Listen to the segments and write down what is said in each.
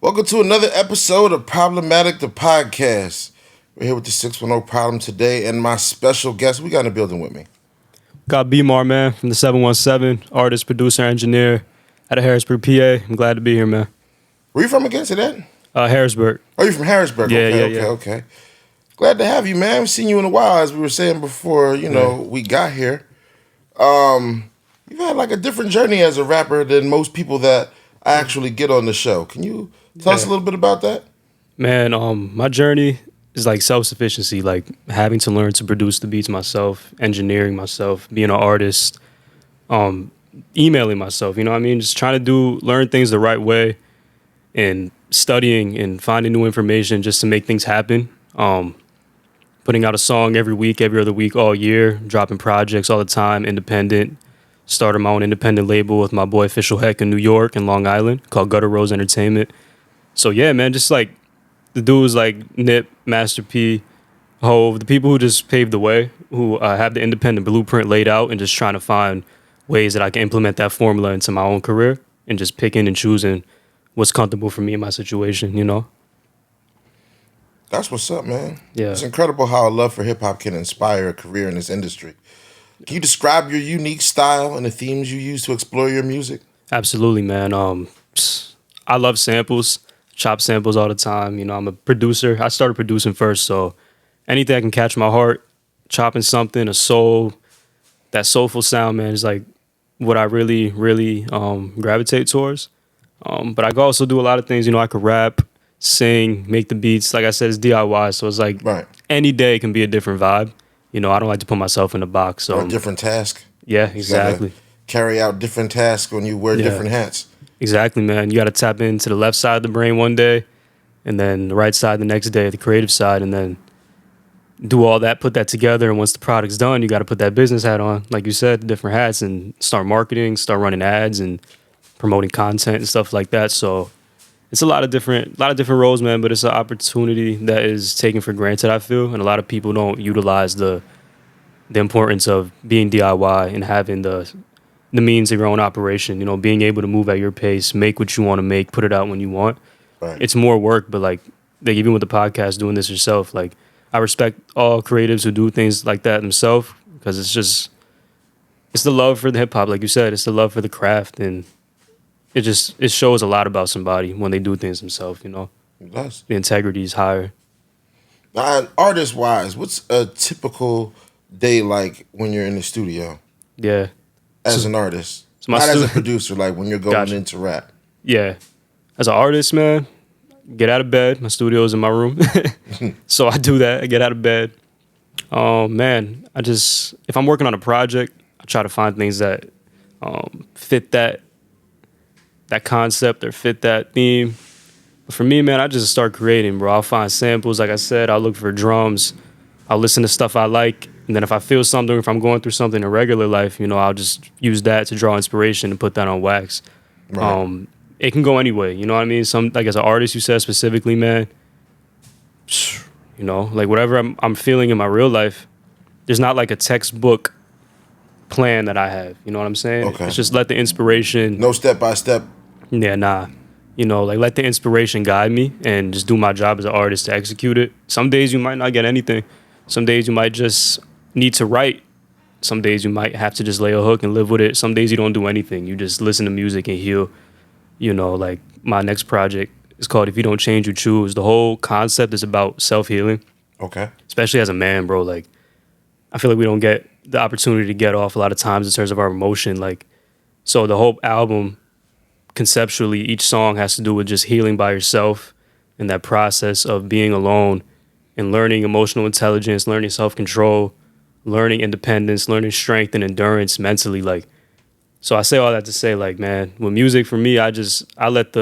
Welcome to another episode of Problematic the Podcast. We're here with the 610 Problem today, and my special guest, we got in the building with me. Got Bmar, man, from the 717, artist, producer, engineer out of Harrisburg, PA. I'm glad to be here, man. Where you from again, say that? Harrisburg. Oh, you from Harrisburg? Yeah, Okay. Glad to have you, man. I haven't seen you in a while, as we were saying before, we got here. You've had like a different journey as a rapper than most people that I actually get on the show. Can you tell us a little bit about that? Man, my journey is like self-sufficiency, like having to learn to produce the beats myself, engineering myself, being an artist, emailing myself, you know what I mean? Just trying to learn things the right way and studying and finding new information just to make things happen. Putting out a song every week, every other week, all year, dropping projects all the time, independent. Started my own independent label with my boy Official Heck in New York and Long Island called Gutter Rose Entertainment. So yeah, man, just like the dudes like Nip, Master P, Hove, the people who just paved the way, who have the independent blueprint laid out and just trying to find ways that I can implement that formula into my own career and just picking and choosing what's comfortable for me in my situation, you know? That's what's up, man. Yeah. It's incredible how a love for hip-hop can inspire a career in this industry. Can you describe your unique style and the themes you use to explore your music? Absolutely, man. I love samples, chop samples all the time. You know, I'm a producer. I started producing first, so anything that can catch my heart, chopping something, that soulful sound, man, is like what I really, really gravitate towards. But I could also do a lot of things. You know, I could rap, sing, make the beats. Like I said, it's DIY, so it's like any day can be a different vibe. You know, I don't like to put myself in a box. So or a different task. Yeah, exactly. Carry out different tasks when you wear different hats. Exactly, man. You got to tap into the left side of the brain one day, and then the right side the next day, the creative side, and then do all that, put that together. And once the product's done, you got to put that business hat on, like you said, different hats, and start marketing, start running ads, and promoting content and stuff like that. So it's a lot of different roles, man. But it's an opportunity that is taken for granted, I feel, and a lot of people don't utilize the importance of being DIY and having the means of your own operation. You know, being able to move at your pace, make what you want to make, put it out when you want. Right. It's more work, but like even with the podcast, doing this yourself, like I respect all creatives who do things like that themselves because it's the love for the hip hop, like you said, it's the love for the craft, and it shows a lot about somebody when they do things themselves, you know. It does. The integrity is higher. Now, artist-wise, what's a typical day like when you're in the studio? Yeah. As an artist. Not as a producer, like when you're going into rap. Yeah. As an artist, man, get out of bed. My studio's in my room. So I do that. I get out of bed. Man, if I'm working on a project, I try to find things that fit that concept or fit that theme. But for me, man, I just start creating, bro. I'll find samples. Like I said, I'll look for drums. I'll listen to stuff I like. And then if I feel something, if I'm going through something in regular life, you know, I'll just use that to draw inspiration and put that on wax. Right. It can go anyway. You know what I mean? Like as an artist, you said specifically, man, you know, like whatever I'm feeling in my real life, there's not like a textbook plan that I have. You know what I'm saying? Okay. It's just let the inspiration. No step by step. Yeah, nah. You know, like let the inspiration guide me and just do my job as an artist to execute it. Some days you might not get anything. Some days you might just need to write. Some days you might have to just lay a hook and live with it. Some days you don't do anything. You just listen to music and heal. You know, like my next project is called If You Don't Change, You Choose. The whole concept is about self-healing. Okay. Especially as a man, bro. Like, I feel like we don't get the opportunity to get off a lot of times in terms of our emotion. Like, so the whole album, conceptually, each song has to do with just healing by yourself and that process of being alone and learning emotional intelligence, learning self-control, learning independence, learning strength and endurance mentally. Like, so I say all that to say, like, man, with music for me, I let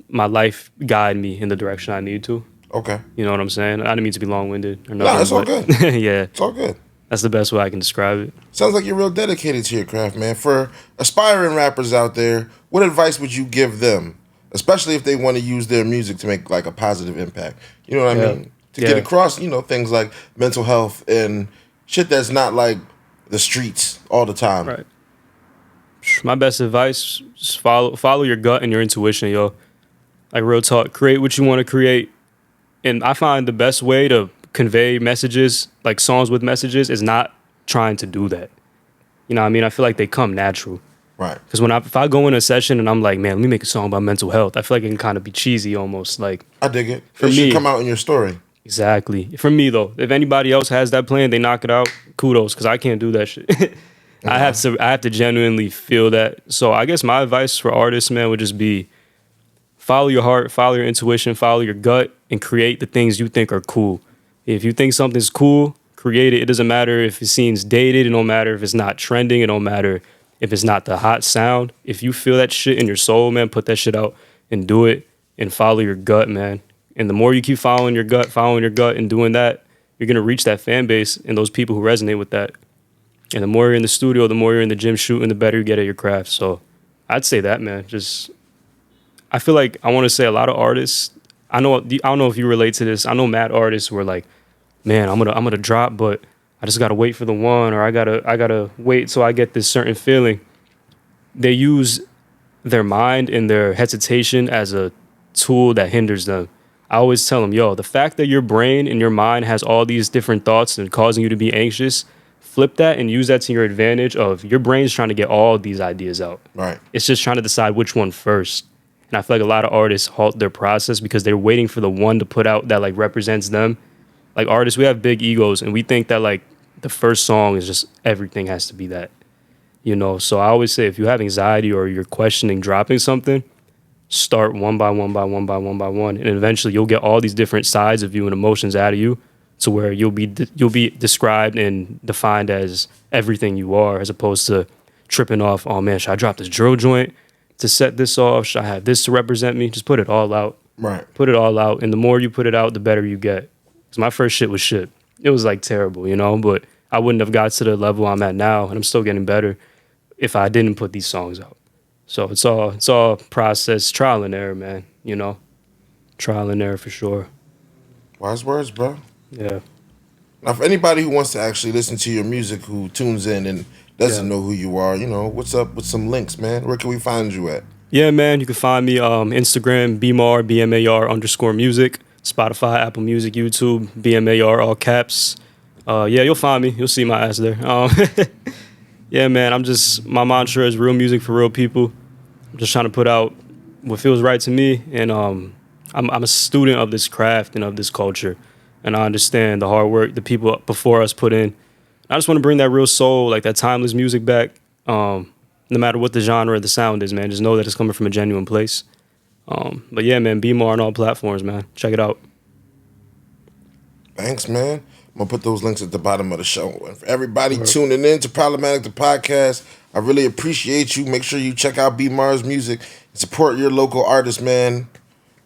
my life guide me in the direction I need to. Okay. You know what I'm saying? I didn't mean to be long-winded or nothing. No, it's all good. Yeah. It's all good. That's the best way I can describe it. Sounds like you're real dedicated to your craft, man. For aspiring rappers out there, what advice would you give them? Especially if they want to use their music to make like a positive impact. You know what I mean? To get across, you know, things like mental health and shit that's not like the streets all the time. Right. My best advice is follow your gut and your intuition, yo. Like real talk, create what you want to create. And I find the best way to convey messages, like songs with messages, is not trying to do that. You know what I mean? I feel like they come natural. Right. Because if I go in a session and I'm like, man, let me make a song about mental health, I feel like it can kind of be cheesy almost. Like, I dig it. For It should me, come out in your story. Exactly. For me though, if anybody else has that plan, they knock it out. Kudos, because I can't do that shit. I have to genuinely feel that. So I guess my advice for artists, man, would just be follow your heart, follow your intuition, follow your gut, and create the things you think are cool. If you think something's cool, create it. It doesn't matter if it seems dated. It don't matter if it's not trending. It don't matter if it's not the hot sound. If you feel that shit in your soul, man, put that shit out and do it and follow your gut, man. And the more you keep following your gut and doing that, you're going to reach that fan base and those people who resonate with that. And the more you're in the studio, the more you're in the gym shooting, the better you get at your craft. So I'd say that, man. I feel like I want to say a lot of artists, I don't know if you relate to this. I know mad artists who are like, man, I'm gonna drop, but I just gotta wait for the one, or I gotta wait so I get this certain feeling. They use their mind and their hesitation as a tool that hinders them. I always tell them, yo, the fact that your brain and your mind has all these different thoughts and causing you to be anxious, flip that and use that to your advantage of your brain's trying to get all these ideas out. Right. It's just trying to decide which one first. And I feel like a lot of artists halt their process because they're waiting for the one to put out that like represents them. Like artists, we have big egos and we think that like the first song is just everything has to be that. You know, so I always say if you have anxiety or you're questioning dropping something, start one by one by one by one by one, and eventually you'll get all these different sides of you and emotions out of you, to where you'll be described and defined as everything you are, as opposed to tripping off. Oh man, should I drop this drill joint to set this off? Should I have this to represent me? Just put it all out. Right. Put it all out, and the more you put it out, the better you get. Because my first shit was shit. It was like terrible, you know. But I wouldn't have got to the level I'm at now, and I'm still getting better if I didn't put these songs out. So it's all process, trial and error, man. You know, trial and error for sure. Wise words, bro. Yeah. Now, for anybody who wants to actually listen to your music, who tunes in and doesn't know who you are, you know, what's up with some links, man? Where can we find you at? Yeah, man, you can find me Instagram, Bmar, BMAR_music, Spotify, Apple Music, YouTube, BMAR, all caps. Yeah, you'll find me. You'll see my ass there. Yeah, man, my mantra is real music for real people. I'm just trying to put out what feels right to me, and I'm a student of this craft and of this culture, and I understand the hard work the people before us put in. I just want to bring that real soul, like that timeless music back, no matter what the genre or the sound is, man. Just know that it's coming from a genuine place. But yeah, man, Bmar on all platforms, man. Check it out. Thanks, man. I'm going to put those links at the bottom of the show. And for everybody tuning in to Problematic the Podcast, I really appreciate you. Make sure you check out Bmar's music and support your local artists, man.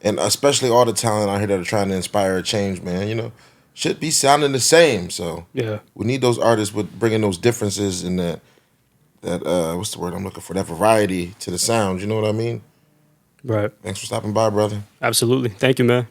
And especially all the talent out here that are trying to inspire a change, man. You know, should be sounding the same. So yeah, we need those artists with bringing those differences and that what's the word I'm looking for? That variety to the sound. You know what I mean? Right. Thanks for stopping by, brother. Absolutely. Thank you, man.